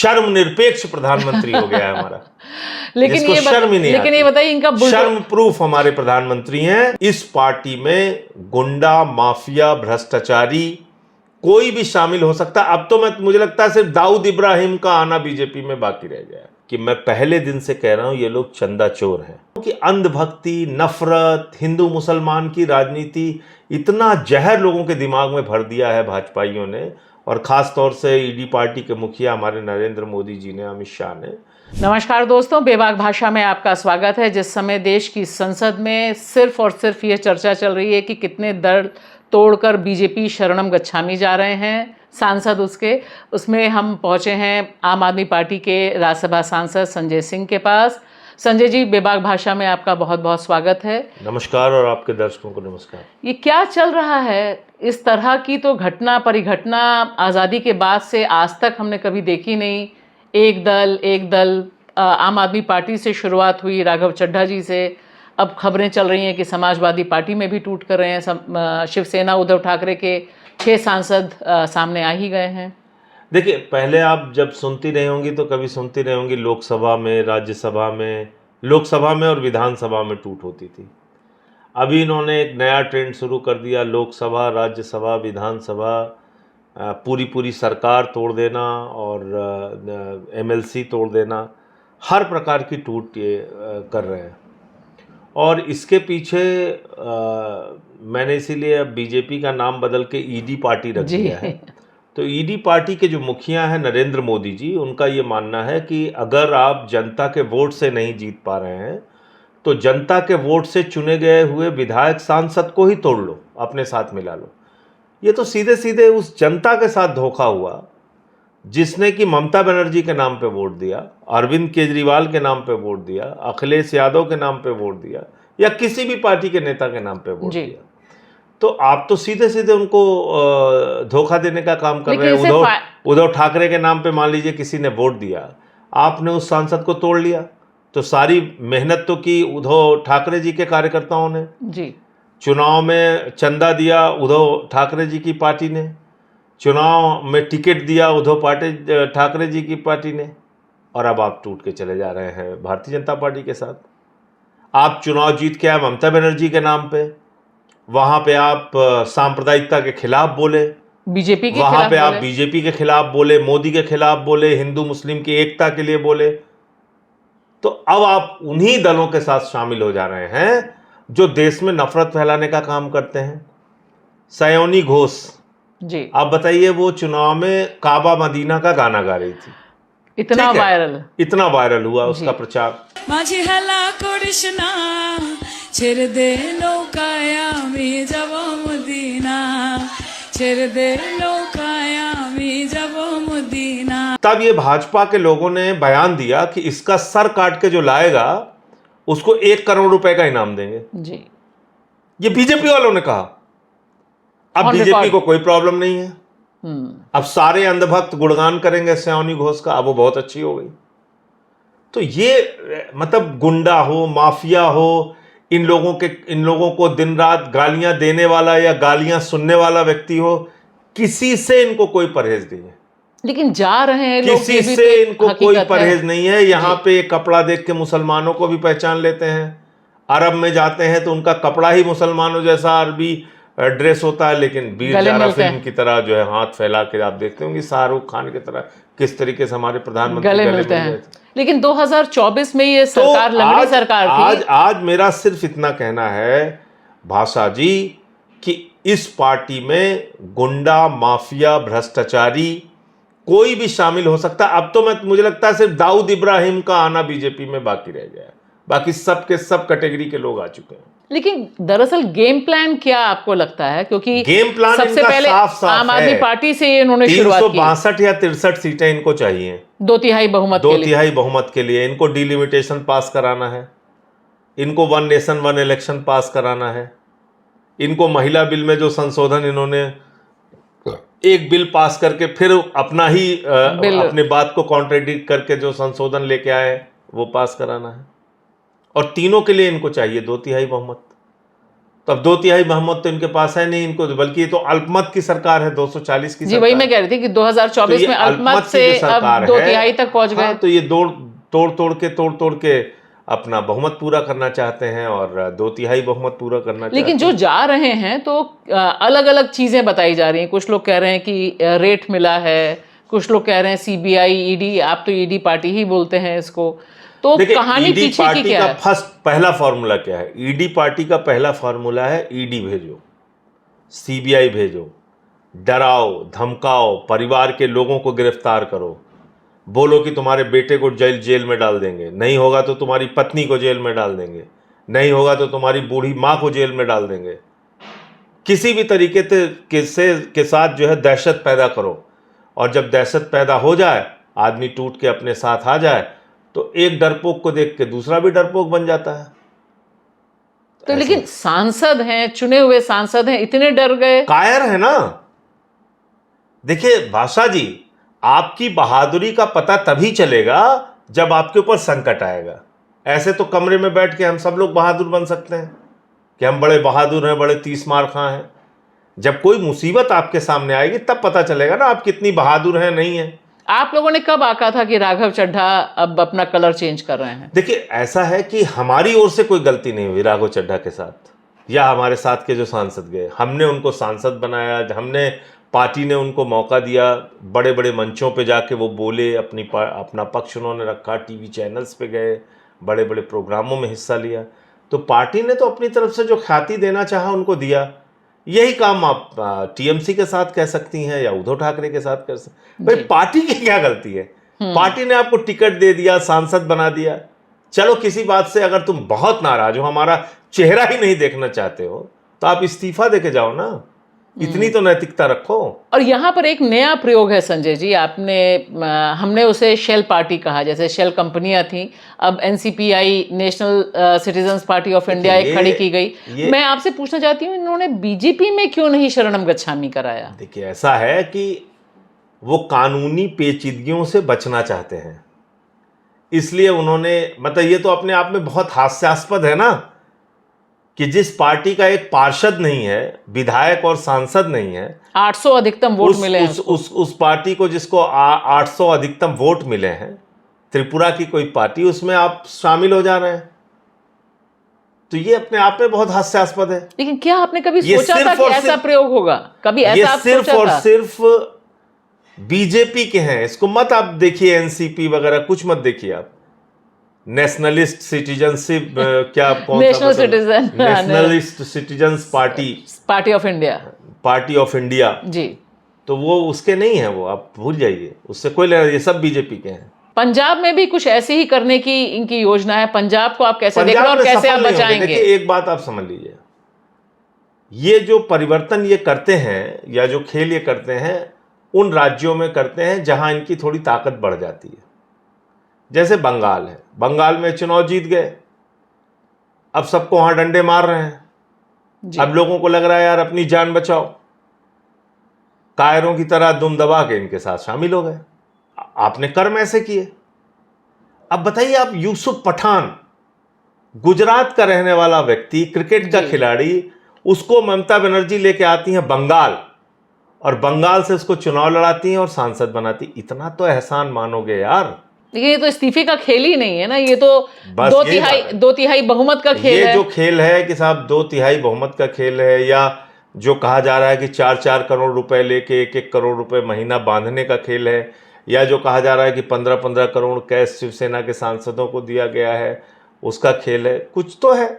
शर्म निरपेक्ष प्रधानमंत्री हो गया है हमारा। लेकिन ये बताइए इनका शर्म प्रूफ हमारे प्रधानमंत्री हैं। इस पार्टी में गुंडा, माफिया, भ्रष्टाचारी कोई भी शामिल हो सकता। अब तो मुझे लगता है सिर्फ दाऊद इब्राहिम का आना बीजेपी में बाकी रह गया है। कि मैं पहले दिन से कह रहा हूं ये लोग चंदा चोर हैं, क्योंकि अंधभक्ति, नफरत, हिंदू मुसलमान की राजनीति, इतना जहर लोगों के दिमाग में भर दिया है भाजपाइयों ने, और खास तौर से ईडी पार्टी के मुखिया हमारे नरेंद्र मोदी जी ने, अमित शाह ने। नमस्कार दोस्तों, बेबाक भाषा में आपका स्वागत है। जिस समय देश की संसद में सिर्फ और सिर्फ ये चर्चा चल रही है कि कितने दर तोड़कर बीजेपी शरणम गच्छामी जा रहे हैं सांसद उसमें हम पहुंचे हैं आम आदमी पार्टी के राज्यसभा सांसद संजय सिंह के पास। संजय जी, बेबाक भाषा में आपका बहुत बहुत स्वागत है। नमस्कार, और आपके दर्शकों को नमस्कार। ये क्या चल रहा है? इस तरह की तो घटना परिघटना आज़ादी के बाद से आज तक हमने कभी देखी नहीं। एक दल आम आदमी पार्टी से शुरुआत हुई, राघव चड्ढा जी से, अब खबरें चल रही हैं कि समाजवादी पार्टी में भी टूट कर रहे हैं। शिवसेना उद्धव ठाकरे के 6 सांसद सामने आ ही गए हैं। देखिए, पहले आप जब सुनती रही होंगी तो कभी सुनती रही होंगी लोकसभा में, राज्यसभा में, लोकसभा में और विधानसभा में टूट होती थी। अभी इन्होंने एक नया ट्रेंड शुरू कर दिया, लोकसभा, राज्यसभा, विधानसभा, पूरी सरकार तोड़ देना और एमएलसी तोड़ देना, हर प्रकार की टूट ये कर रहे हैं। और इसके पीछे मैंने इसीलिए अब बीजेपी का नाम बदल के ईडी पार्टी रख दिया है। तो ईडी पार्टी के जो मुखिया हैं नरेंद्र मोदी जी, उनका ये मानना है कि अगर आप जनता के वोट से नहीं जीत पा रहे हैं तो जनता के वोट से चुने गए हुए विधायक सांसद को ही तोड़ लो, अपने साथ मिला लो। ये तो सीधे सीधे उस जनता के साथ धोखा हुआ जिसने कि ममता बनर्जी के नाम पे वोट दिया, अरविंद केजरीवाल के नाम पे वोट दिया, अखिलेश यादव के नाम पे वोट दिया, या किसी भी पार्टी के नेता के नाम पे वोट दिया। तो आप तो सीधे सीधे उनको धोखा देने का काम कर रहे हैं। उद्धव ठाकरे के नाम पे मान लीजिए किसी ने वोट दिया, आपने उस सांसद को तोड़ लिया, तो सारी मेहनत तो की उद्धव ठाकरे जी के कार्यकर्ताओं ने जी। चुनाव में चंदा दिया उद्धव ठाकरे जी की पार्टी ने, चुनाव में टिकट दिया उद्धव ठाकरे जी की पार्टी ने, और अब आप टूट के चले जा रहे हैं भारतीय जनता पार्टी के साथ। आप चुनाव जीत के आए ममता बनर्जी के नाम पे, वहां पे आप सांप्रदायिकता के खिलाफ बोले, बीजेपी के वहां पे आप बीजेपी के खिलाफ बोले, मोदी के खिलाफ बोले, हिंदू मुस्लिम की एकता के लिए बोले। तो अब आप उन्हीं दलों के साथ शामिल हो जा रहे हैं जो देश में नफरत फैलाने का काम करते हैं। सयोनी घोष जी, आप बताइए, वो चुनाव में काबा मदीना का गाना गा रही थी, इतना वायरल हुआ उसका प्रचार। तब ये भाजपा के लोगों ने बयान दिया कि इसका सर काट के जो लाएगा उसको 1 करोड़ रुपए का इनाम देंगे जी। ये बीजेपी वालों ने कहा। अब बीजेपी को कोई प्रॉब्लम नहीं है, अब सारे अंधभक्त गुणगान करेंगे सयोनी घोष का, अब वो बहुत अच्छी हो गई। तो ये मतलब गुंडा हो, माफिया हो, इन लोगों को दिन रात गालियां देने वाला या गालियां सुनने वाला व्यक्ति हो, किसी से इनको कोई परहेज नहीं है। लेकिन जा रहे हैं लोग, किसी से इनको कोई परहेज नहीं है। यहाँ पे कपड़ा देख के मुसलमानों को भी पहचान लेते हैं। अरब में जाते हैं तो उनका कपड़ा ही मुसलमानों जैसा अरबी ड्रेस होता है, लेकिन वीर जारा फिल्म की तरह जो है हाथ फैला के आप देखते होंगे शाहरुख खान की तरह किस तरीके से हमारे प्रधानमंत्री गले मिलते हैं। लेकिन 2024 में ये सरकार तो लंबी सरकार थी। आज मेरा सिर्फ इतना कहना है भाषा जी कि इस पार्टी में गुंडा, माफिया, भ्रष्टाचारी कोई भी शामिल हो सकता। अब तो मुझे लगता है सिर्फ दाऊद इब्राहिम का आना बीजेपी में बाकी रह गया है, बाकी सब के सब कैटेगरी के लोग आ चुके हैं। लेकिन दरअसल गेम प्लान क्या आपको लगता है? क्योंकि गेम प्लान सबसे पहले आम आदमी पार्टी से इन्होंने शुरुआत की। 362 या 63 सीटें इनको चाहिए, 2/3 बहुमत के लिए। इनको डिलिमिटेशन पास कराना है, इनको 1 नेशन 1 इलेक्शन पास कराना है, इनको महिला बिल में जो संशोधन इन्होंने एक बिल पास करके फिर अपना ही अपने बात को कॉन्ट्रडिक्ट करके जो संशोधन लेके आए वो पास कराना है, और तीनों के लिए इनको चाहिए 2/3 बहुमत। तो अब 2/3 बहुमत तो इनके पास है नहीं इनको, बल्कि ये तो अल्पमत की सरकार है, 240 की जी वही सरकार। मैं कह रही थी कि तो 2024 ये में अल्पमत अल्पमत की से जो अब सरकार 2/3 है, तक पहुंच हाँ, गए। तो ये तोड़ तोड़ के अपना बहुमत पूरा करना चाहते हैं और 2/3 बहुमत पूरा करना लेकिन चाहते जो हैं। जा रहे हैं तो अलग अलग चीजें बताई जा रही हैं। कुछ लोग कह रहे हैं कि रेट मिला है, कुछ लोग कह रहे हैं सीबीआई ईडी, आप तो ईडी पार्टी ही बोलते हैं इसको, तो देखिए, कहानी ईडी पीछे की पार्टी क्या का है? पहला फॉर्मूला क्या है? ईडी पार्टी का पहला फॉर्मूला है ईडी भेजो, सीबीआई भेजो, डराओ धमकाओ, परिवार के लोगों को गिरफ्तार करो, बोलो कि तुम्हारे बेटे को जेल में डाल देंगे, नहीं होगा तो तुम्हारी पत्नी को जेल में डाल देंगे, नहीं होगा तो तुम्हारी बूढ़ी माँ को जेल में डाल देंगे। किसी भी तरीके के साथ जो है दहशत पैदा करो, और जब दहशत पैदा हो जाए, आदमी टूट के अपने साथ आ जाए, तो एक डरपोक को देख के दूसरा भी डरपोक बन जाता है। तो ऐसे लेकिन सांसद हैं, चुने हुए सांसद हैं, इतने डर गए। कायर है ना। देखिए भाषा जी, आपकी बहादुरी का पता तभी चलेगा जब आपके ऊपर संकट आएगा। ऐसे तो कमरे में बैठ के हम सब लोग बहादुर बन सकते हैं कि हम बड़े बहादुर हैं, बड़े 30 मार खां हैं। जब कोई मुसीबत आपके सामने आएगी तब पता चलेगा ना आप कितनी बहादुर हैं, नहीं है। आप लोगों ने कब आका था कि राघव चड्ढा अब अपना कलर चेंज कर रहे हैं? देखिए, ऐसा है कि हमारी ओर से कोई गलती नहीं हुई राघव चड्ढा के साथ, या हमारे साथ के जो सांसद गए, हमने उनको सांसद बनाया, हमने पार्टी ने उनको मौका दिया, बड़े बड़े मंचों पे जाके वो बोले, अपना पक्ष उन्होंने रखा, टीवी चैनल्स पे गए, बड़े बड़े प्रोग्रामों में हिस्सा लिया। तो पार्टी ने तो अपनी तरफ से जो ख्याति देना चाहा उनको दिया। यही काम आप टीएमसी के साथ कह सकती हैं या उद्धव ठाकरे के साथ कर सकती। भाई पार्टी की क्या गलती है? पार्टी ने आपको टिकट दे दिया, सांसद बना दिया। चलो किसी बात से अगर तुम बहुत नाराज हो, हमारा चेहरा ही नहीं देखना चाहते हो, तो आप इस्तीफा देके जाओ ना, इतनी तो नैतिकता रखो। और यहाँ पर एक नया प्रयोग है संजय जी, हमने उसे शेल पार्टी कहा, जैसे शेल कंपनियां थी, अब NCPI, national citizens party of India एक खड़ी की गई। मैं आपसे पूछना चाहती हूँ, इन्होंने बीजेपी में क्यों नहीं शरणम गच्छामी कराया? देखिए, ऐसा है कि वो कानूनी पेचीदगियों से बचना चाहते हैं, इसलिए उन्होंने, मतलब ये तो अपने आप में बहुत हास्यास्पद है ना कि जिस पार्टी का एक पार्षद नहीं है, विधायक और सांसद नहीं है, 800 अधिकतम वोट मिले हैं उस पार्टी को, जिसको 800 अधिकतम वोट मिले हैं, त्रिपुरा की कोई पार्टी, उसमें आप शामिल हो जा रहे हैं। तो ये अपने आप में बहुत हास्यास्पद है। लेकिन क्या आपने कभी सोचा था कि ऐसा प्रयोग होगा? कभी ऐसा आप सिर्फ सोचा और था? सिर्फ बीजेपी के हैं, इसको मत आप देखिए, एनसीपी वगैरह कुछ मत देखिए आप। नेशनलिस्ट सिटीजनशिप, क्या कौन national citizen, nationalist citizens party of India, party of India जी, तो वो उसके नहीं है, वो आप भूल जाइए, उससे कोई लेना, ये सब बीजेपी के हैं। पंजाब में भी कुछ ऐसी ही करने की इनकी योजना है। पंजाब को आप कैसे देख रहे हैं और कैसे आप बचाएंगे? देखिए, एक बात आप समझ लीजिए, ये जो परिवर्तन ये करते हैं या जो खेल ये करते हैं, उन राज्यों में करते हैं जहां इनकी थोड़ी ताकत बढ़ जाती है। जैसे बंगाल है, बंगाल में चुनाव जीत गए, अब सबको वहां डंडे मार रहे हैं। अब लोगों को लग रहा है यार अपनी जान बचाओ, कायरों की तरह दुम दबा के इनके साथ शामिल हो गए। आपने कर्म ऐसे किए। अब बताइए, आप यूसुफ पठान, गुजरात का रहने वाला व्यक्ति, क्रिकेट का खिलाड़ी, उसको ममता बनर्जी लेके आती हैं बंगाल, और बंगाल से उसको चुनाव लड़ाती हैं और सांसद बनाती। इतना तो एहसान मानोगे यार। लेकिन ये तो इस्तीफे का खेल ही नहीं है ना, ये तो दो तिहाई बहुमत का खेल है। ये जो खेल है कि साहब 2/3 बहुमत का खेल है, या जो कहा जा रहा है कि 4-4 करोड़ रुपए लेके 1-1 करोड़ रुपए महीना बांधने का खेल है, या जो कहा जा रहा है कि 15-15 करोड़ कैश शिवसेना के सांसदों को दिया गया है, उसका खेल है। कुछ तो है,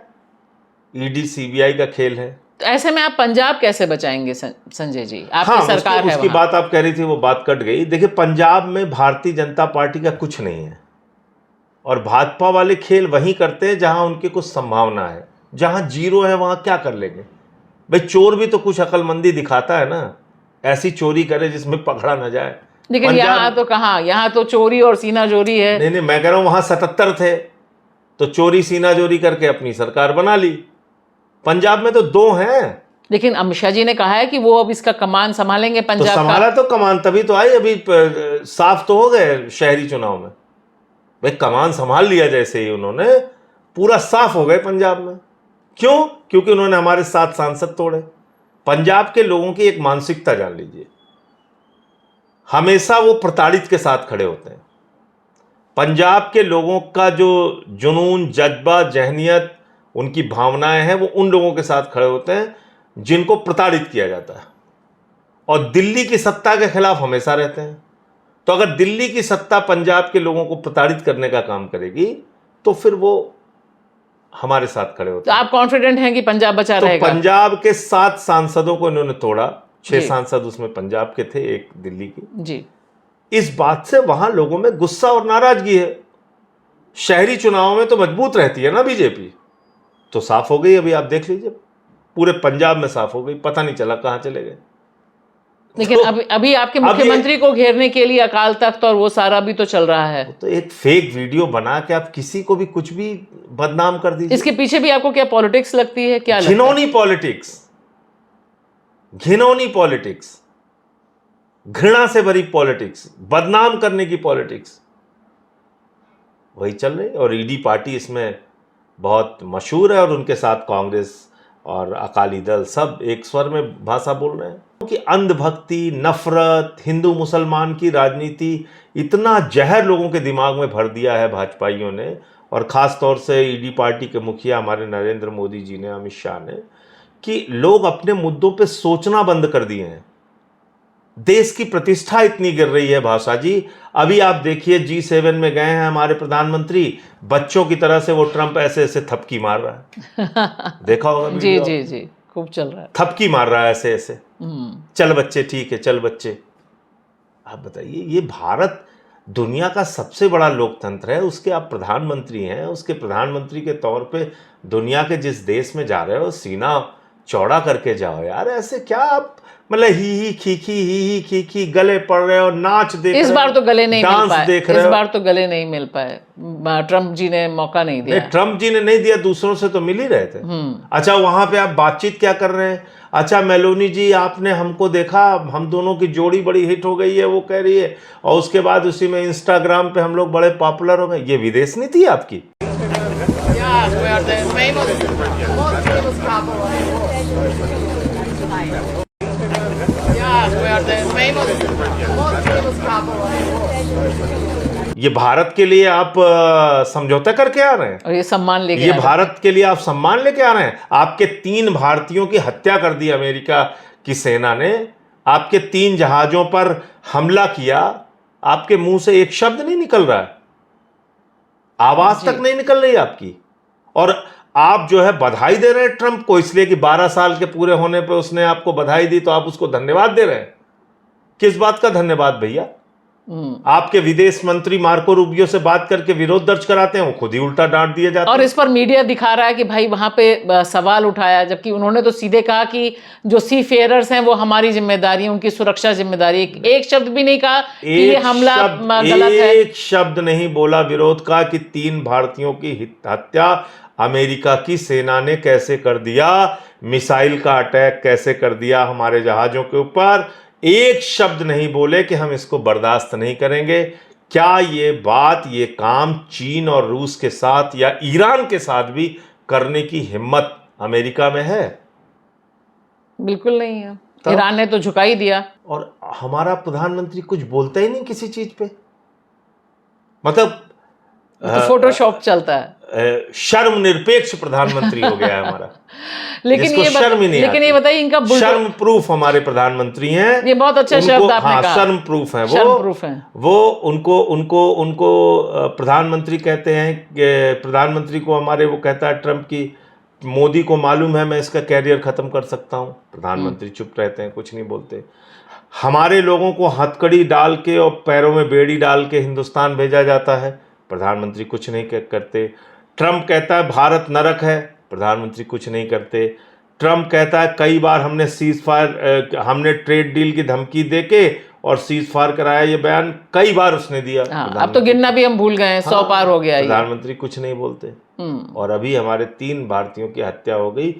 ईडी सीबीआई का खेल है। तो ऐसे में आप पंजाब कैसे बचाएंगे संजय जी? आपकी सरकार है उसकी बात आप कह रही थी, वो बात कट गई। देखिए, पंजाब में भारतीय जनता पार्टी का कुछ नहीं है, और भाजपा वाले खेल वहीं करते हैं जहां उनकी कुछ संभावना है। जहां जीरो है वहां क्या कर लेंगे भाई? चोर भी तो कुछ अकलमंदी दिखाता है ना, ऐसी चोरी करे जिसमें पकड़ा ना जाए। लेकिन यहाँ तो कहाँ, यहाँ तो चोरी और सीना जोरी है। नहीं, मैं कह रहा हूं वहां 77 थे, तो चोरी सीना जोरी करके अपनी सरकार बना ली। पंजाब में तो 2 हैं। लेकिन अमित शाह जी ने कहा है कि वो अब इसका कमान संभालेंगे पंजाब तो संभाला तो कमान तभी तो आई, अभी साफ तो हो गए शहरी चुनाव में। भाई कमान संभाल लिया जैसे ही उन्होंने, पूरा साफ हो गए पंजाब में। क्यों? क्योंकि उन्होंने हमारे 7 सांसद तोड़े। पंजाब के लोगों की एक मानसिकता जान लीजिए, हमेशा वो प्रताड़ित के साथ खड़े होते हैं। पंजाब के लोगों का जो जुनून, जज्बा, जहनियत, उनकी भावनाएं हैं, वो उन लोगों के साथ खड़े होते हैं जिनको प्रताड़ित किया जाता है, और दिल्ली की सत्ता के खिलाफ हमेशा रहते हैं। तो अगर दिल्ली की सत्ता पंजाब के लोगों को प्रताड़ित करने का काम करेगी तो फिर वो हमारे साथ खड़े होते तो हैं। आप कॉन्फिडेंट हैं कि पंजाब बचा तो रहेगा? पंजाब के 7 सांसदों को इन्होंने तोड़ा, 6 जी। सांसद उसमें पंजाब के थे, एक दिल्ली की। जी। इस बात से वहां लोगों में गुस्सा और नाराजगी है। शहरी चुनावों में तो मजबूत रहती है ना बीजेपी, तो साफ हो गई। अभी आप देख लीजिए, पूरे पंजाब में साफ हो गई, पता नहीं चला कहां चले गए। लेकिन अभी आपके मुख्यमंत्री को घेरने के लिए अकाल तख्त और वो सारा भी तो चल रहा है। तो एक फेक वीडियो बना के आप किसी को भी कुछ भी बदनाम कर दीजिए। इसके पीछे भी आपको क्या पॉलिटिक्स लगती है? क्या लगता है? घिनौनी पॉलिटिक्स, घिनौनी पॉलिटिक्स, घृणा से भरी पॉलिटिक्स, बदनाम करने की पॉलिटिक्स, वही चल रही। और ईडी पार्टी इसमें बहुत मशहूर है, और उनके साथ कांग्रेस और अकाली दल सब एक स्वर में भाषा बोल रहे हैं। क्योंकि अंधभक्ति, नफरत, हिंदू मुसलमान की राजनीति, इतना जहर लोगों के दिमाग में भर दिया है भाजपाइयों ने, और ख़ास तौर से ईडी पार्टी के मुखिया हमारे नरेंद्र मोदी जी ने, अमित शाह ने, कि लोग अपने मुद्दों पे सोचना बंद कर दिए हैं। देश की प्रतिष्ठा इतनी गिर रही है भाषा जी। अभी आप देखिए, G7 में गए हैं हमारे प्रधानमंत्री, बच्चों की तरह से वो ट्रंप ऐसे ऐसे थपकी मार रहा है। देखा होगा जी वीडियो? जी जी, खूब चल रहा है। थपकी मार रहा है ऐसे ऐसे, चल बच्चे ठीक है, चल बच्चे। आप बताइए, ये भारत दुनिया का सबसे बड़ा लोकतंत्र है, उसके आप प्रधानमंत्री हैं, उसके प्रधानमंत्री के तौर पे दुनिया के जिस देश में जा रहे हो, सीना चौड़ा करके जाओ यार। ऐसे क्या आप मतलब ही खी गले पड़ रहे हो, नाच देख इस रहे बार हो, तो गले नहीं मिल डांस पाए। देख रहे इस हो। बार तो गले नहीं मिल पाए, ट्रम्प जी ने मौका नहीं दिया। नहीं, ट्रम्प जी ने नहीं दिया, दूसरों से तो मिल ही रहे थे। अच्छा, वहां पे आप बातचीत क्या कर रहे हैं? अच्छा मेलोनी जी, आपने हमको देखा, हम दोनों की जोड़ी बड़ी हिट हो गई है, वो कह रही है, और उसके बाद उसी में इंस्टाग्राम पे हम लोग बड़े पॉपुलर हो गए। ये विदेश नीति है आपकी? ये भारत के लिए आप समझौता करके आ रहे हैं, और ये सम्मान लेके ये आ रहे हैं। भारत के लिए आप सम्मान लेके आ रहे हैं। आपके 3 भारतीयों की हत्या कर दी अमेरिका की सेना ने, आपके 3 जहाजों पर हमला किया, आपके मुंह से एक शब्द नहीं निकल रहा है, आवाज तक नहीं निकल रही आपकी। और आप जो है बधाई दे रहे हैं ट्रंप को, इसलिए कि 12 साल के पूरे होने पे उसने आपको बधाई दी, तो आप उसको धन्यवाद दे रहे हैं। किस बात का धन्यवाद भैया? आपके विदेश मंत्री मार्को रूबियो से बात करके विरोध दर्ज कराते हैं, वो खुद ही उल्टा डांट दिए जाते हैं। और इस पर मीडिया दिखा रहा है कि भाई वहां पे सवाल उठाया, जबकि उन्होंने तो सीधे कहा कि जो सी फेयरर्स हैं वो हमारी जिम्मेदारी है, उनकी सुरक्षा जिम्मेदारी। एक शब्द भी नहीं कहा कि ये हमला गलत है। एक शब्द नहीं बोला विरोध का कि 3 भारतीयों की हत्या अमेरिका की सेना ने कैसे कर दिया, मिसाइल का अटैक कैसे कर दिया हमारे जहाजों के ऊपर। एक शब्द नहीं बोले कि हम इसको बर्दाश्त नहीं करेंगे। क्या ये बात, ये काम चीन और रूस के साथ या ईरान के साथ भी करने की हिम्मत अमेरिका में है? बिल्कुल नहीं है। ईरान ने तो झुका ही दिया। और हमारा प्रधानमंत्री कुछ बोलता ही नहीं किसी चीज पे, मतलब तो फोटोशॉप चलता है। शर्म निरपेक्ष प्रधानमंत्री हो गया है हमारा। लेकिन ये बताइए, इनका शर्म प्रूफ हमारे प्रधानमंत्री हैं। ये बहुत अच्छा शब्द आपने कहा। शर्म प्रूफ है शर्म प्रूफ है वो। उनको प्रधानमंत्री कहते हैं कि प्रधानमंत्री को हमारे, वो कहता है ट्रंप की, मोदी को मालूम है मैं इसका कैरियर खत्म कर सकता हूं। प्रधानमंत्री चुप रहते हैं, कुछ नहीं बोलते। हमारे लोगों को हथकड़ी डाल के और पैरों में बेड़ी डाल के हिंदुस्तान भेजा जाता है, प्रधानमंत्री कुछ नहीं करते। ट्रंप कहता है भारत नरक है, प्रधानमंत्री कुछ नहीं करते। ट्रंप कहता है कई बार हमने सीज फायर, हमने ट्रेड डील की धमकी देके और सीज फायर कराया, ये बयान कई बार उसने दिया। अब तो गिनना भी हम भूल गए हैं, 100 पार हो गया। प्रधानमंत्री कुछ नहीं बोलते। और अभी हमारे 3 भारतीयों की हत्या हो गई,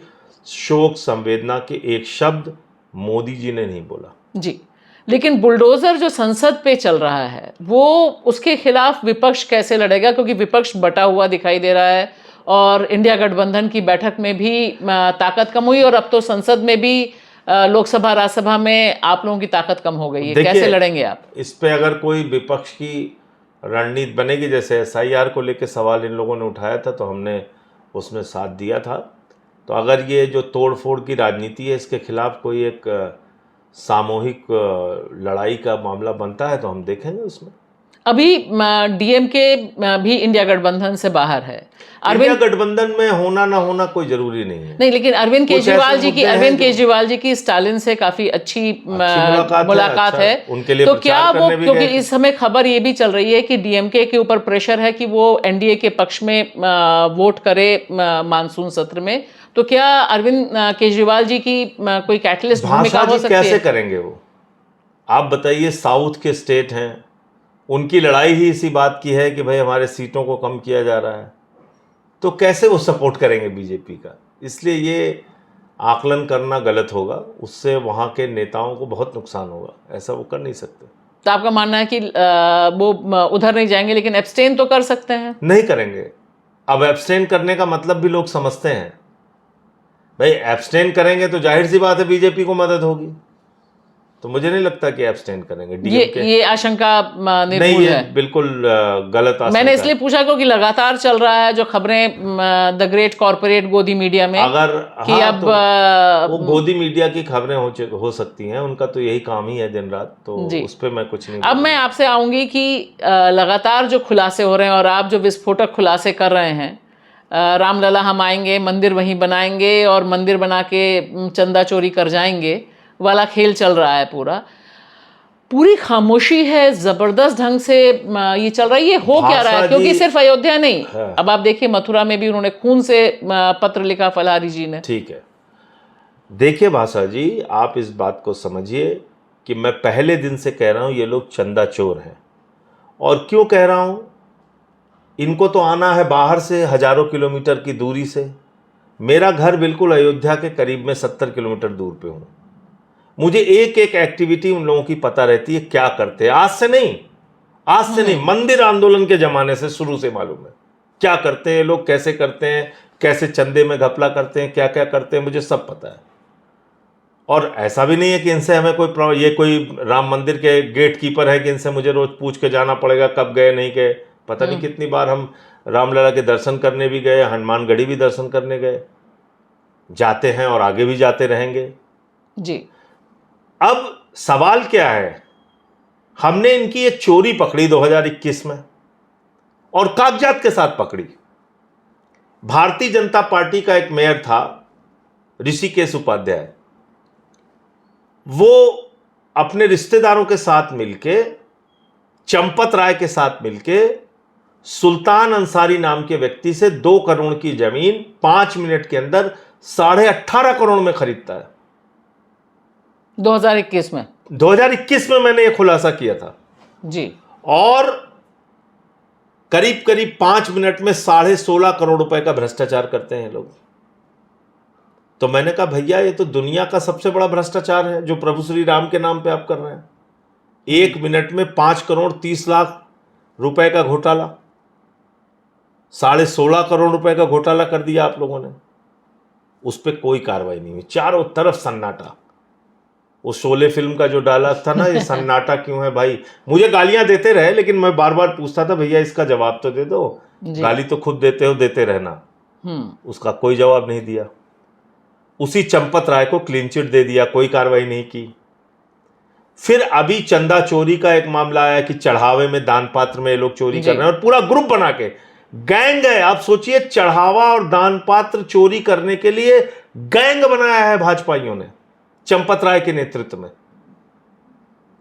शोक संवेदना के एक शब्द मोदी जी ने नहीं बोला जी। लेकिन बुलडोजर जो संसद पे चल रहा है, वो उसके खिलाफ विपक्ष कैसे लड़ेगा? क्योंकि विपक्ष बटा हुआ दिखाई दे रहा है, और इंडिया गठबंधन की बैठक में भी ताकत कम हुई, और अब तो संसद में भी लोकसभा राज्यसभा में आप लोगों की ताकत कम हो गई है। देखिए, कैसे लड़ेंगे आप? इस पे अगर कोई विपक्ष की रणनीति बनेगी, जैसे SIR को लेकर सवाल इन लोगों ने उठाया था तो हमने उसमें साथ दिया था, तो अगर ये जो तोड़-फोड़ की राजनीति है इसके खिलाफ कोई एक सामूहिक लड़ाई का मामला बनता है तो हम देखेंगे उसमें। अभी DMK भी इंडिया गठबंधन से बाहर है। इंडिया गठबंधन में होना ना होना कोई जरूरी नहीं है। नहीं, लेकिन अरविंद कुछ केजरीवाल ऐसे जी की मुद्दे हैं अरविंद जो- केजरीवाल जी की स्टालिन से काफी अच्छी मुलाकात अच्छा, है। उनके लिए तो प्रचार क्या वो, करने भी क्योंकि गए थे। इस समय खबर ये भी चल रही है कि DMK के ऊपर प्रेशर है कि वो NDA के पक्ष में वोट करे मानसून सत्र में, तो क्या अरविंद केजरीवाल जी की कोई कैटलिस्ट भूमिका भाषा हो जी सकती कैसे है? करेंगे वो? आप बताइए, साउथ के स्टेट हैं, उनकी लड़ाई ही इसी बात की है कि भाई हमारे सीटों को कम किया जा रहा है, तो कैसे वो सपोर्ट करेंगे बीजेपी का? इसलिए ये आकलन करना गलत होगा, उससे वहाँ के नेताओं को बहुत नुकसान होगा, ऐसा वो कर नहीं सकते। तो आपका मानना है कि वो उधर नहीं जाएंगे, लेकिन एब्सटेन तो कर सकते हैं? नहीं करेंगे। अब एब्सटेन करने का मतलब भी लोग समझते हैं, भाई एब्सटेन करेंगे तो जाहिर सी बात है बीजेपी को मदद होगी, तो मुझे नहीं लगता कि एब्सटेन करेंगे। ये आशंका नहीं, निर्भुल ये है। बिल्कुल गलत आशंका मैंने है। इसलिए पूछा क्योंकि लगातार चल रहा है जो खबरें द ग्रेट कॉर्पोरेट गोदी मीडिया में, अगर कि हाँ, अब तो वो गोदी मीडिया की खबरें हो सकती हैं, उनका तो यही काम ही है दिन रात, तो जी। उस पर मैं कुछ नहीं अब मैं आपसे आऊंगी कि लगातार जो खुलासे हो रहे हैं और आप जो विस्फोटक खुलासे कर रहे हैं, रामलला हम आएंगे, मंदिर वहीं बनाएंगे और मंदिर बना के चंदा चोरी कर जाएंगे वाला खेल चल रहा है, पूरी खामोशी है, जबरदस्त ढंग से ये चल रहा है। ये हो क्या रहा है? क्योंकि सिर्फ अयोध्या नहीं, अब आप देखिए मथुरा में भी उन्होंने खून से पत्र लिखा फलहारी जी ने। ठीक है, देखिए भाषा जी, आप इस बात को समझिए कि मैं पहले दिन से कह रहा हूं ये लोग चंदा चोर हैं। और क्यों कह रहा हूं? इनको तो आना है बाहर से, हजारों किलोमीटर की दूरी से। मेरा घर बिल्कुल अयोध्या के करीब में 70 किलोमीटर दूर पे हूं। मुझे एक एक एक्टिविटी उन लोगों की पता रहती है, क्या करते हैं। आज से नहीं, मंदिर आंदोलन के जमाने से शुरू से मालूम है क्या करते हैं लोग, कैसे करते हैं, कैसे चंदे में घपला करते हैं, क्या क्या करते हैं, मुझे सब पता है। और ऐसा भी नहीं है कि इनसे हमें ये कोई राम मंदिर के गेट कीपर है कि इनसे मुझे रोज पूछ के जाना पड़ेगा कब गए नहीं गए। पता नहीं कितनी बार हम रामलला के दर्शन करने भी गए, हनुमानगढ़ी भी दर्शन करने गए, जाते हैं और आगे भी जाते रहेंगे जी। अब सवाल क्या है? हमने इनकी ये चोरी पकड़ी 2021 में और कागजात के साथ पकड़ी। भारतीय जनता पार्टी का एक मेयर था ऋषिकेश उपाध्याय, वो अपने रिश्तेदारों के साथ मिलके, चंपत राय के साथ मिलके, सुल्तान अंसारी नाम के व्यक्ति से 2 करोड़ की जमीन 5 मिनट के अंदर 18.5 करोड़ में खरीदता है। 2021 में 2021 में मैंने ये खुलासा किया था जी। और करीब करीब 5 मिनट में 16.5 करोड़ रुपए का भ्रष्टाचार करते हैं लोग। तो मैंने कहा भैया ये तो दुनिया का सबसे बड़ा भ्रष्टाचार है जो प्रभु श्री राम के नाम पे आप कर रहे हैं। 1 मिनट में 5 करोड़ 30 लाख रुपए का घोटाला, 16.5 करोड़ रुपए का घोटाला कर दिया आप लोगों ने। उस पर कोई कार्रवाई नहीं हुई, चारों तरफ सन्नाटा। वो शोले फिल्म का जो डायलॉग था ना, ये सन्नाटा क्यों है भाई, मुझे गालियां देते रहे लेकिन मैं बार बार पूछता था भैया इसका जवाब तो दे दो, गाली तो खुद देते हो, देते रहना। उसका कोई जवाब नहीं दिया। उसी चंपत राय को क्लीन चिट दे दिया, कोई कार्रवाई नहीं की। फिर अभी चंदा चोरी का एक मामला आया कि चढ़ावे में दान पात्र में ये लोग चोरी कर रहे हैं और पूरा ग्रुप बना के गैंग है। आप सोचिए, चढ़ावा और दान पात्र चोरी करने के लिए गैंग बनाया है भाजपाइयों ने चंपत राय के नेतृत्व में।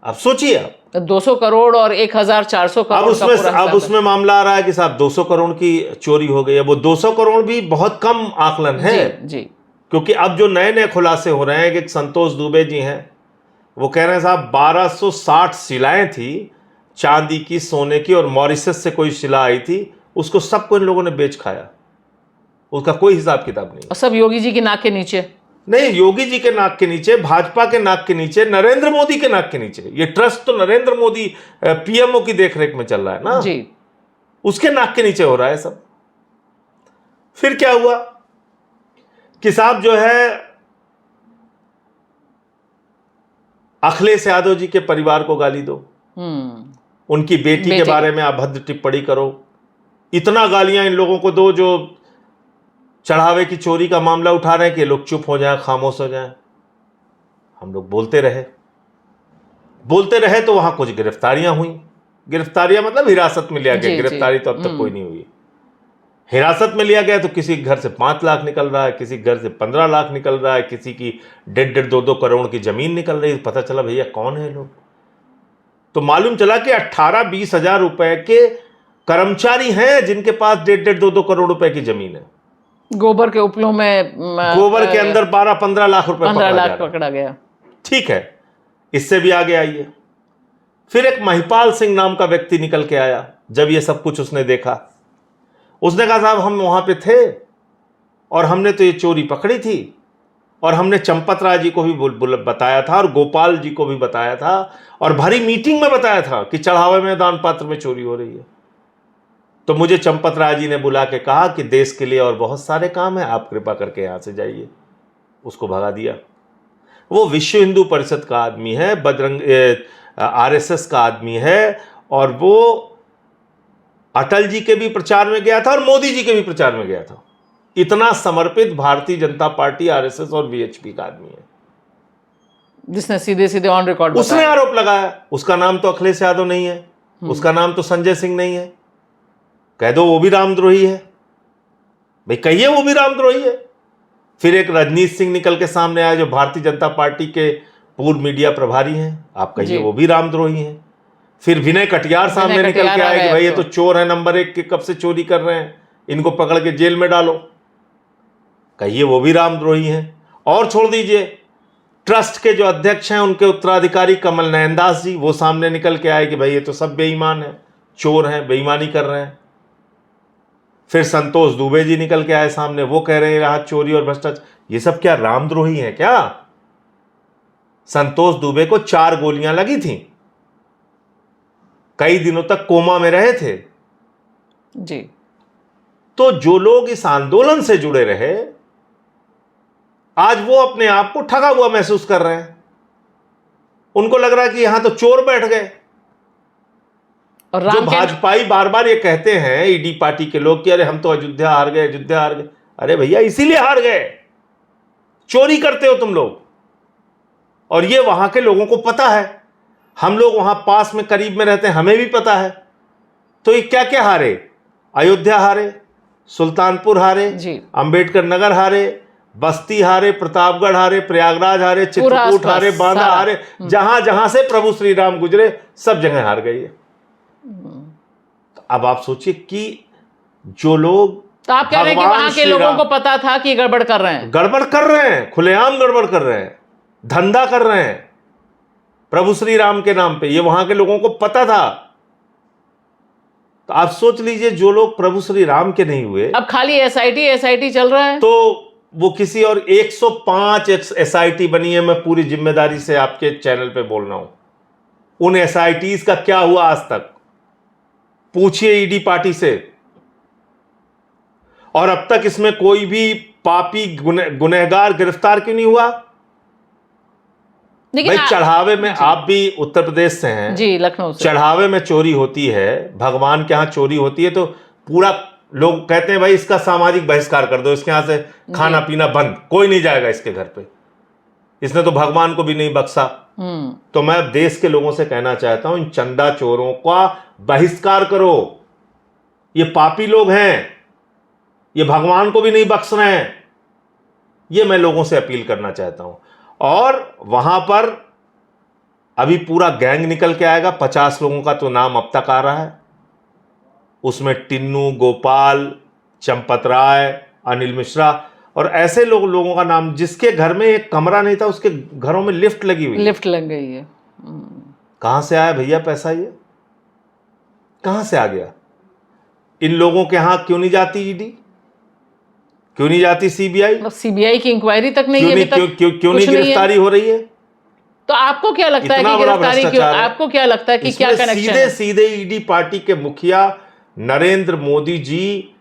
आप सोचिए, आप 200 करोड़ और 1400 करोड़ अब उसमें मामला आ रहा है कि साहब 200 करोड़ की चोरी हो गई है। वो 200 करोड़ भी बहुत कम आकलन है जी। क्योंकि अब जो नए नए खुलासे हो रहे हैं कि संतोष दुबे जी हैं, वो कह रहे हैं साहब 1260 शिलाएं थी चांदी की, सोने की, और मॉरिशस से कोई शिला आई थी, उसको सबको इन लोगों ने बेच खाया। उसका कोई हिसाब किताब नहीं। और सब योगी जी की नाक के नीचे नहीं, योगी जी के नाक के नीचे, भाजपा के नाक के नीचे, नरेंद्र मोदी के नाक के नीचे। ये ट्रस्ट तो नरेंद्र मोदी पीएमओ की देखरेख में चल रहा है ना जी, उसके नाक के नीचे हो रहा है सब। फिर क्या हुआ कि साहब जो है अखिलेश यादव जी के परिवार को गाली दो, उनकी बेटी के बारे में अभद्र टिप्पणी करो, इतना गालियां इन लोगों को दो जो चढ़ावे की चोरी का मामला उठा रहे हैं कि लोग चुप हो जाएं, खामोश हो जाएं। हम लोग बोलते रहे तो वहां कुछ गिरफ्तारियां हुई। गिरफ्तारियां मतलब हिरासत में लिया गया, गिरफ्तारी तो अब तक कोई नहीं हुई। हिरासत में लिया गया तो किसी घर से 5 लाख निकल रहा है, किसी घर से 15 लाख निकल रहा है, किसी की 1.5 2 करोड़ की जमीन निकल रही है। पता चला भैया कौन है लोग, तो मालूम चला कि 18-20 हजार रुपए के कर्मचारी हैं जिनके पास 1.5 2 करोड़ रुपए की जमीन है। गोबर के उपलों में गोबर के अंदर 12-15 लाख रुपए 15 लाख पकड़ा गया। ठीक है, इससे भी आगे आइए। फिर एक महिपाल सिंह नाम का व्यक्ति निकल के आया। जब ये सब कुछ उसने देखा, उसने कहा साहब हम वहां पे थे और हमने तो ये चोरी पकड़ी थी और हमने चंपत राय जी को भी बताया था और गोपाल जी को भी बताया था और भरी मीटिंग में बताया था कि चढ़ावे में दान पात्र में चोरी हो रही है। तो मुझे चंपत राय जी ने बुला के कहा कि देश के लिए और बहुत सारे काम है, आप कृपा करके यहां से जाइए। उसको भगा दिया। वो विश्व हिंदू परिषद का आदमी है, बजरंग आरएसएस का आदमी है और वो अटल जी के भी प्रचार में गया था और मोदी जी के भी प्रचार में गया था। इतना समर्पित भारतीय जनता पार्टी, आरएसएस और वीएचपी का आदमी है, जिसने सीधे सीधे ऑन रिकॉर्ड उसने आरोप लगाया। उसका नाम तो अखिलेश यादव नहीं है, उसका नाम तो संजय सिंह नहीं है। कह दो वो भी रामद्रोही है, भाई कहिए वो भी रामद्रोही है। फिर एक रजनीश सिंह निकल के सामने आया जो भारतीय जनता पार्टी के पूर्व मीडिया प्रभारी हैं, आप कहिए वो भी रामद्रोही हैं। फिर विनय कटियार सामने निकल के आए कि भाई ये तो चोर है नंबर 1 के, कब से चोरी कर रहे हैं, इनको पकड़ के जेल में डालो, कहिए वो भी रामद्रोही हैं। और छोड़ दीजिए, ट्रस्ट के जो अध्यक्ष हैं उनके उत्तराधिकारी कमल नयनदास जी, वो सामने निकल के आए कि भाई ये तो सब बेईमान है, चोर हैं, बेईमानी कर रहे हैं। फिर संतोष दुबे जी निकल के आए सामने, वो कह रहे हैं रहा चोरी और भ्रष्टाचार। ये सब क्या रामद्रोही हैं क्या? संतोष दुबे को 4 गोलियां लगी थी, कई दिनों तक कोमा में रहे थे जी। तो जो लोग इस आंदोलन से जुड़े रहे, आज वो अपने आप को ठगा हुआ महसूस कर रहे हैं। उनको लग रहा है कि यहां तो चोर बैठ गए। और जो भाजपाई बार बार ये कहते हैं, ईडी पार्टी के लोग, कि अरे हम तो अयोध्या हार गए, अयोध्या हार गए। अरे भैया इसीलिए हार गए, चोरी करते हो तुम लोग। और ये वहां के लोगों को पता है, हम लोग वहां पास में करीब में रहते हैं, हमें भी पता है। तो ये क्या क्या हारे? अयोध्या हारे, सुल्तानपुर हारे, अंबेडकर नगर हारे, बस्ती हारे, प्रतापगढ़ हारे, प्रयागराज हारे, चित्रकूट हारे, बांदा हारे, जहां जहां से प्रभु श्री राम गुजरे सब जगह हार गई है। तो अब आप सोचिए कि जो लोग, तो आप कह रहे हैं कि वहां के लोगों को पता था कि गड़बड़ कर रहे हैं, खुलेआम गड़बड़ कर रहे हैं, धंधा कर रहे हैं प्रभु श्री राम के नाम पे, ये वहां के लोगों को पता था। तो आप सोच लीजिए, जो लोग प्रभु श्री राम के नहीं हुए, अब खाली एसआईटी चल रहा है, तो वो किसी और 105 एसआईटी बनी है। मैं पूरी जिम्मेदारी से आपके चैनल पे बोल रहा हूं, उन एसआईटीज का क्या हुआ आज तक पूछिए ईडी पार्टी से। और अब तक इसमें कोई भी पापी गुनहगार गिरफ्तार क्यों नहीं हुआ? भाई चढ़ावे में, आप भी उत्तर प्रदेश से हैं जी, लखनऊ से, चढ़ावे में चोरी होती है, भगवान के यहां चोरी होती है, तो पूरा लोग कहते हैं भाई इसका सामाजिक बहिष्कार कर दो, इसके यहां से खाना पीना बंद, कोई नहीं जाएगा इसके घर पे, इसने तो भगवान को भी नहीं बख्शा। तो मैं देश के लोगों से कहना चाहता हूं, इन चंदा चोरों का बहिष्कार करो। ये पापी लोग हैं, ये भगवान को भी नहीं बख्श रहे हैं। ये मैं लोगों से अपील करना चाहता हूं। और वहां पर अभी पूरा गैंग निकल के आएगा, 50 लोगों का तो नाम अब तक आ रहा है, उसमें टिन्नू, गोपाल, चंपत राय, अनिल मिश्रा और ऐसे लोगों का नाम, जिसके घर में एक कमरा नहीं था उसके घरों में लिफ्ट लगी हुई, लिफ्ट लग गई है। कहां से आया भैया पैसा? ये कहां से आ गया? इन लोगों के यहां क्यों नहीं जाती ईडी, क्यों नहीं जाती सीबीआई? सीबीआई की इंक्वायरी तक नहीं है, क्यों नहीं गिरफ्तारी हो रही है? तो आपको क्या लगता है कि गिरफ्तारी क्यों? आपको क्या लगता है कि क्या कनेक्शन है? सीधे सीधे ईडी पार्टी के मुखिया नरेंद्र मोदी जी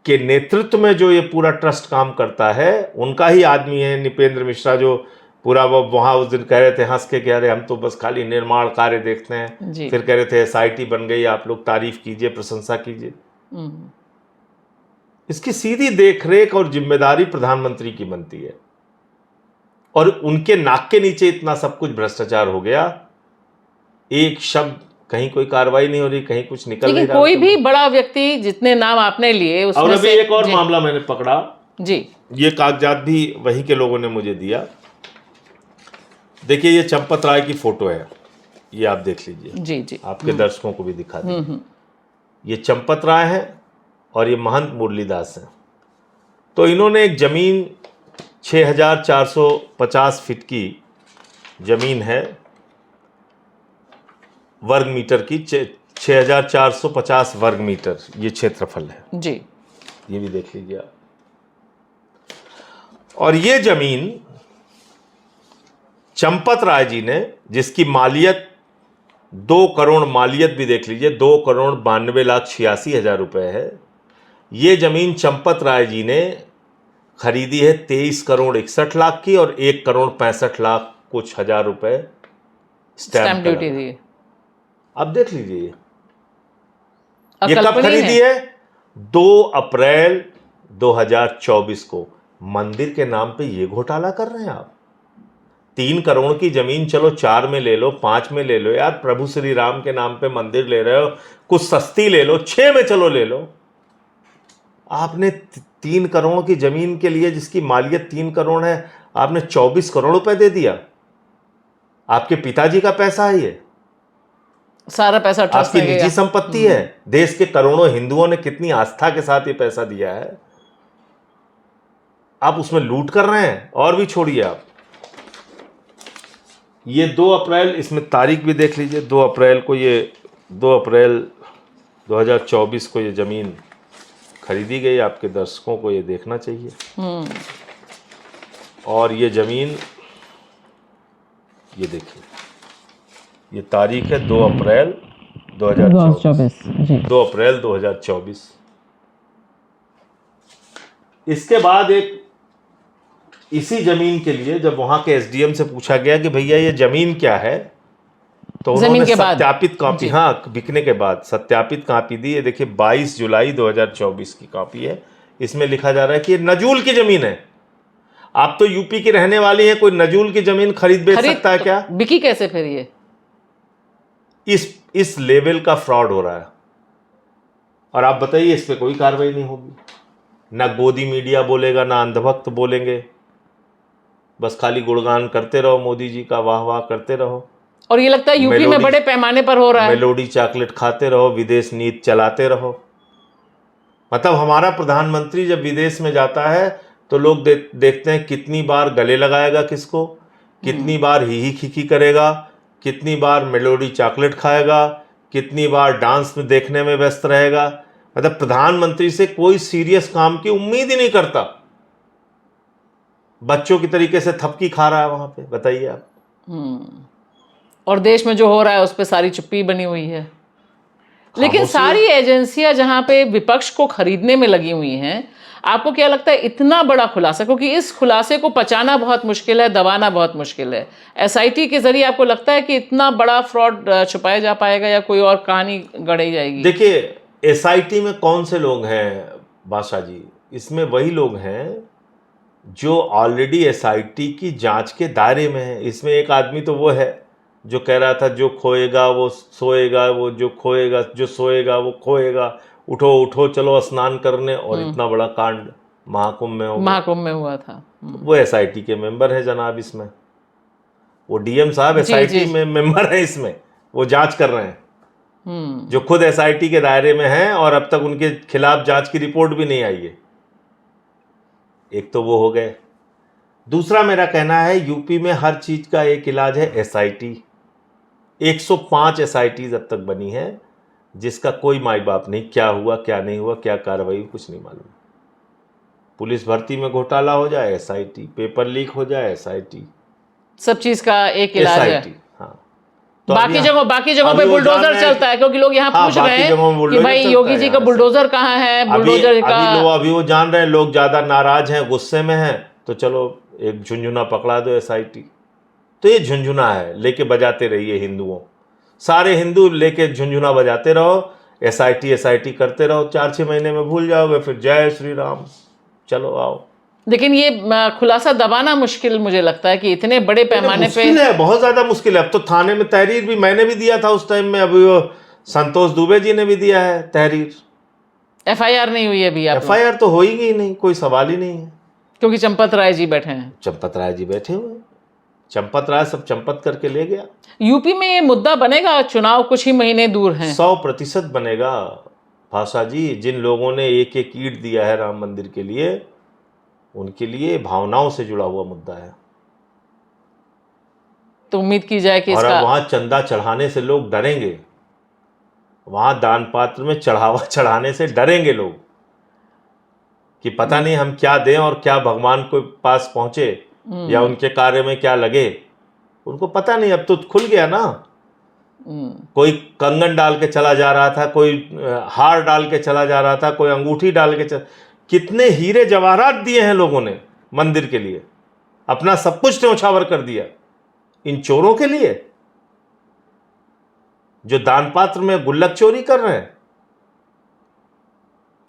के नेतृत्व में जो ये पूरा ट्रस्ट काम करता है, उनका ही आदमी है निपेंद्र मिश्रा, जो पूरा वो वहाँ उस दिन कह रहे थे हंस के, कह रहे हम तो बस खाली निर्माण कार्य देखते हैं, जी। फिर कह रहे थे एसआईटी बन गई, आप लोग तारीफ कीजिए, प्रशंसा कीजिए। इसकी सीधी देखरेख और जिम्मेदारी प्रधानमंत्री की बनती है, और उनके नाक के नीचे इतना सब कुछ भ्रष्टाचार हो गया, एक शब्द कहीं कोई कार्रवाई नहीं हो रही, कहीं कुछ निकल नहीं लेकिन रहा। कोई भी बड़ा व्यक्ति, जितने नाम आपने लिए उसमें और अभी से एक और मामला मैंने पकड़ा जी, ये कागजात भी वहीं के लोगों ने मुझे दिया। देखिए ये चंपत राय की फोटो है, ये आप देख लीजिए, जी जी, आपके दर्शकों को भी दिखा दें। ये चंपत राय है और ये महंत मुरलीदास हैं। तो इन्होंने एक जमीन 6450 फीट की जमीन है, वर्ग मीटर की, 6450 वर्ग मीटर ये क्षेत्रफल है जी। ये भी देख लीजिए आप। और ये जमीन चंपत राय जी ने, जिसकी मालियत 2 करोड़, मालियत भी देख लीजिए, 2,92,86,000 रुपए है। ये जमीन चंपत राय जी ने खरीदी है 23 करोड़ 61 लाख की, और 1 करोड़ 65 लाख कुछ हजार रुपए स्टैम्प ड्यूटी दी। अब देख लीजिए ये कब अकल्पनीय खरीदी है? 2 अप्रैल 2024 को। मंदिर के नाम पे ये घोटाला कर रहे हैं आप। 3 करोड़ की जमीन चलो 4 में ले लो, 5 में ले लो यार, प्रभु श्री राम के नाम पे मंदिर ले रहे हो, कुछ सस्ती ले लो, 6 में चलो ले लो। आपने 3 करोड़ की जमीन के लिए, जिसकी मालियत 3 करोड़ है, आपने 24 करोड़ रुपए दे दिया। आपके पिताजी का पैसा है ये, सारा पैसा ट्रस्ट आपकी में निजी गया। संपत्ति है। देश के करोड़ों हिंदुओं ने कितनी आस्था के साथ ये पैसा दिया है, आप उसमें लूट कर रहे हैं। और भी छोड़िए आप, ये 2 अप्रैल, इसमें तारीख भी देख लीजिए, 2 अप्रैल को, ये 2 अप्रैल 2024 को ये जमीन खरीदी गई। आपके दर्शकों को ये देखना चाहिए। और ये जमीन, ये देखिए, ये तारीख है 2 अप्रैल 2024 जी। 2 अप्रैल 2024। इसके बाद एक, इसी जमीन के लिए जब वहां के एसडीएम से पूछा गया कि भैया ये जमीन क्या है, तो उन्होंने सत्यापित कॉपी, हाँ बिकने के बाद सत्यापित कॉपी दी। ये देखिए 22 जुलाई 2024 की कॉपी है। इसमें लिखा जा रहा है कि ये नजूल की जमीन है। आप तो यूपी की रहने वाली हैं, कोई नजूल की जमीन खरीद बेच सकता है क्या? बिकी कैसे फिर ये? इस लेवल का फ्रॉड हो रहा है, और आप बताइए इस पे कोई कार्रवाई नहीं होगी। ना गोदी मीडिया बोलेगा, ना अंधभक्त बोलेंगे, बस खाली गुणगान करते रहो, मोदी जी का वाह वाह करते रहो। और ये लगता है यूपी में बड़े पैमाने पर हो रहा है। मेलोडी चॉकलेट खाते रहो, विदेश नीति चलाते रहो। मतलब हमारा प्रधानमंत्री जब विदेश में जाता है तो लोग देखते हैं कितनी बार गले लगाएगा किसको, कितनी बार ही खिखी करेगा, कितनी बार मेलोडी चॉकलेट खाएगा, कितनी बार डांस में देखने में व्यस्त रहेगा। मतलब प्रधानमंत्री से कोई सीरियस काम की उम्मीद ही नहीं करता। बच्चों की तरीके से थपकी खा रहा है वहां पे, बताइए आप। और देश में जो हो रहा है उस पर सारी चुप्पी बनी हुई है। लेकिन सारी एजेंसियां जहां पे विपक्ष को खरीदने में लगी हुई हैं, आपको क्या लगता है इतना बड़ा खुलासा, क्योंकि इस खुलासे को पचाना बहुत मुश्किल है, दबाना बहुत मुश्किल है, एसआईटी के जरिए आपको लगता है कि इतना बड़ा फ्रॉड छुपाया जा पाएगा या कोई और कहानी गढ़ी जाएगी? देखिए एसआईटी में कौन से लोग हैं बादशाह जी? इसमें वही लोग हैं जो ऑलरेडी एसआईटी की जांच के दायरे में है। इसमें एक आदमी तो वो है जो कह रहा था जो खोएगा वो सोएगा, वो जो खोएगा जो सोएगा वो खोएगा, उठो उठो चलो स्नान करने, और इतना बड़ा कांड महाकुंभ में हुआ था। वो एसआईटी के मेंबर है जनाब। इसमें वो डीएम साहब एसआईटी में मेंबर है, इसमें वो जांच कर रहे हैं, जो खुद एसआईटी के दायरे में हैं, और अब तक उनके खिलाफ जांच की रिपोर्ट भी नहीं आई है। एक तो वो हो गए। दूसरा मेरा कहना है यूपी में हर चीज का एक इलाज है, एसआईटी। 105 एसआईटीज अब तक बनी है, जिसका कोई माई बाप नहीं, क्या हुआ क्या नहीं हुआ, क्या कार्रवाई, कुछ नहीं मालूम। पुलिस भर्ती में घोटाला हो जाए एसआईटी, पेपर लीक हो जाए एसआईटी, सब चीज का एक इलाज है। हाँ। तो बाकी जगहों पे अभी वो जान बुलडोजर रहे हैं चलता है, क्योंकि लोग यहाँ हाँ, पूछ रहे बाकी जगहों में हैं कि बुलडोजर भाई चलता योगी है जी का यहाँ से। बुलडोजर कहाँ है, बुलडोजर का। अभी वो जान रहे हैं लोग ज्यादा नाराज हैं, गुस्से में हैं, तो चलो एक झुंझुना पकड़ा दो SIT। तो ये झुंझुना है, लेके बजाते रहिए हिंदुओं, सारे हिंदू लेके झुंझुना बजाते रहो, SIT करते रहो, 4-6 महीने में भूल जाओगे, फिर जय श्री राम, चलो आओ। लेकिन ये खुलासा दबाना मुश्किल मुझे लगता है कि इतने बड़े पैमाने पे। मुश्किल है, बहुत ज्यादा मुश्किल है। अब तो थाने में तहरीर भी मैंने भी दिया था उस टाइम में, अभी वो संतोष दुबे जी ने भी दिया है तहरीर। FIR नहीं हुई अभी आप लोग? FIR तो होगी ही नहीं, कोई सवाल ही नहीं है, क्योंकि चंपत राय जी बैठे हैं। चंपत राय जी बैठे हुए हैं। चंपत राय सब चंपत करके ले गया। यूपी में ये मुद्दा बनेगा, चुनाव कुछ ही महीने दूर हैं। 100% बनेगा भाषा जी। जिन लोगों ने एक एक ईंट दिया है राम मंदिर के लिए, उनके लिए भावनाओं से जुड़ा हुआ मुद्दा है। तो उम्मीद की जाए कि और इसका अब वहां चंदा चढ़ाने से लोग डरेंगे, वहां दान पात्र में चढ़ावा चढ़ाने से डरेंगे लोग, कि पता नहीं हम क्या दें और क्या भगवान को पास पहुंचे या उनके कार्य में क्या लगे, उनको पता नहीं। अब तो खुल गया ना, कोई कंगन डाल के चला जा रहा था, कोई हार डाल के चला जा रहा था, कोई अंगूठी डाल के कितने हीरे जवाहरात दिए हैं लोगों ने मंदिर के लिए, अपना सब कुछ न्यौछावर कर दिया इन चोरों के लिए जो दान पात्र में गुल्लक चोरी कर रहे हैं।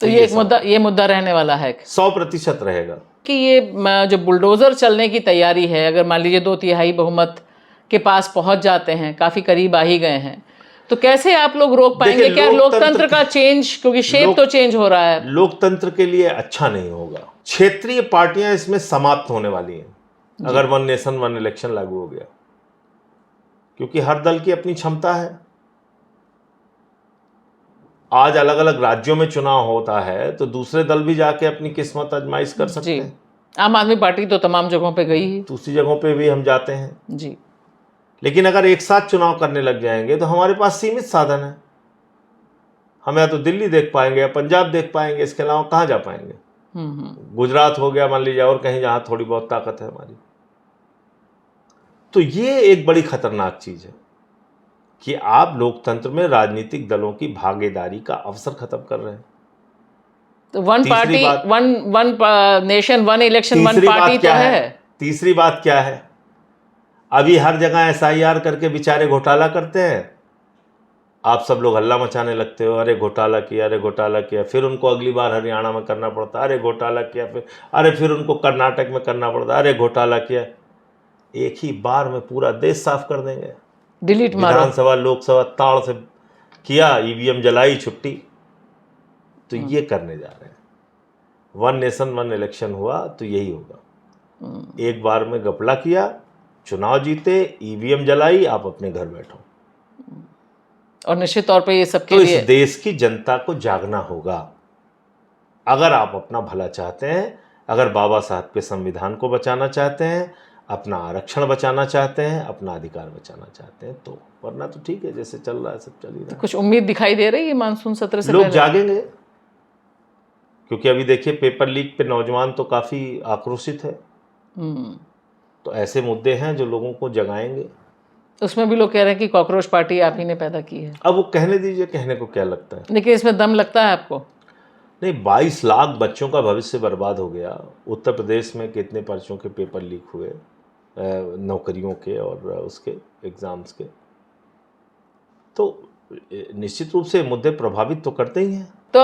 तो ये मुद्दा रहने वाला है 100% रहेगा कि ये जो बुलडोजर चलने की तैयारी है, अगर मान लीजिए 2/3 बहुमत के पास पहुंच जाते हैं, काफी करीब आ ही गए हैं, तो कैसे आप लोग रोक पाएंगे? क्या लोकतंत्र का चेंज, क्योंकि शेप तो चेंज हो रहा है, लोकतंत्र के लिए अच्छा नहीं होगा। क्षेत्रीय पार्टियां इसमें समाप्त होने वाली हैं अगर 1 नेशन 1 इलेक्शन लागू हो गया, क्योंकि हर दल की अपनी क्षमता है। आज अलग अलग राज्यों में चुनाव होता है तो दूसरे दल भी जाके अपनी किस्मत आजमाइश कर सकते हैं। आम आदमी पार्टी तो तमाम जगहों पे गई ही, दूसरी जगहों पे भी हम जाते हैं जी। लेकिन अगर एक साथ चुनाव करने लग जाएंगे तो हमारे पास सीमित साधन है। हम या तो दिल्ली देख पाएंगे या पंजाब देख पाएंगे, इसके अलावा कहाँ जा पाएंगे? गुजरात हो गया मान लीजिए, और कहीं जहां थोड़ी बहुत ताकत है हमारी। तो ये एक बड़ी खतरनाक चीज है कि आप लोकतंत्र में राजनीतिक दलों की भागीदारी का अवसर खत्म कर रहे हैं। तो one party one nation 1 election 1 party तो है। तीसरी बात क्या है? अभी हर जगह SIR करके बेचारे घोटाला करते हैं, आप सब लोग हल्ला मचाने लगते हो, अरे घोटाला किया, अरे घोटाला किया। फिर उनको अगली बार हरियाणा में करना पड़ता, अरे घोटाला किया। फिर उनको कर्नाटक में करना पड़ता, अरे घोटाला किया। एक ही बार में पूरा देश साफ कर देंगे, डिलीट मारो। विधानसभा लोकसभा ताड़ से किया, EVM जलाई, छुट्टी। तो ये करने जा रहे हैं। 1 नेशन 1 इलेक्शन हुआ तो यही होगा। एक बार में घपला किया, चुनाव जीते, EVM जलाई, आप अपने घर बैठो। और निश्चित तौर पे ये सबके तो लिए इस देश की जनता को जागना होगा। अगर आप अपना भला चाहते हैं, अगर बाबा साहब के संविधान को बचाना चाहते हैं, अपना आरक्षण बचाना चाहते हैं, अपना अधिकार बचाना चाहते हैं, तो वरना तो ठीक है, जैसे चल रहा है सब चल ही रहा है। कुछ उम्मीद दिखाई दे रही है मानसून सत्र से? लोग जागेंगे, क्योंकि अभी देखिए पेपर लीक पे नौजवान तो काफी आक्रोशित है। तो ऐसे मुद्दे हैं जो लोगों को जगाएंगे। उसमें भी लोग कह रहे हैं कि कॉकरोच पार्टी आप ही ने पैदा की है। अब वो कहने दीजिए, कहने को क्या लगता है। लेकिन इसमें दम लगता है आपको? नहीं, 22 लाख बच्चों का भविष्य बर्बाद हो गया। उत्तर प्रदेश में कितने पर्चों के पेपर लीक हुए, नौकरियों के और उसके एग्जाम्स के। तो निश्चित रूप से मुद्दे प्रभावित तो करते ही हैं। तो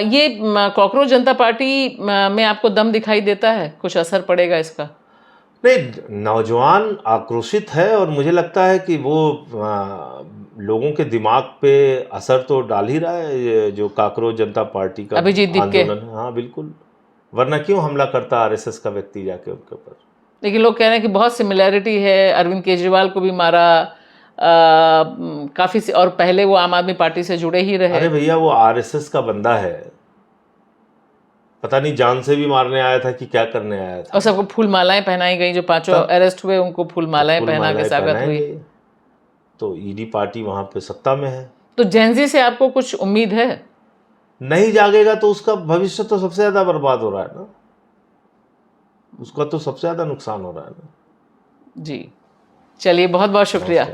ये कॉकरोच जनता पार्टी में आपको दम दिखाई देता है? कुछ असर पड़ेगा इसका? नहीं, नौजवान आक्रोशित है और मुझे लगता है कि वो लोगों के दिमाग पे असर तो डाल ही रहा है, ये जो कॉकरोच जनता पार्टी का आंदोलन है। हाँ बिल्कुल, वरना क्यों हमला करता RSS का व्यक्ति जाके उनके ऊपर। लेकिन लोग कह रहे हैं कि बहुत सिमिलैरिटी है, अरविंद केजरीवाल को भी मारा, काफी और पहले वो आम आदमी पार्टी से जुड़े ही रहे। अरे भैया, वो RSS का बंदा है, पता नहीं जान से भी मारने आया था कि क्या करने आया था। और सबको फूल मालाएं पहनाई गई, जो 5 अरेस्ट हुए उनको फूल मालाएं पहना के स्वागत हुई। तो ED पार्टी वहां पे सत्ता में है। तो जेनजी से आपको कुछ उम्मीद है? नहीं जागेगा तो उसका भविष्य तो सबसे ज्यादा बर्बाद हो रहा है ना, उसका तो सबसे ज्यादा नुकसान हो रहा है ना। जी, चलिए, बहुत बहुत शुक्रिया।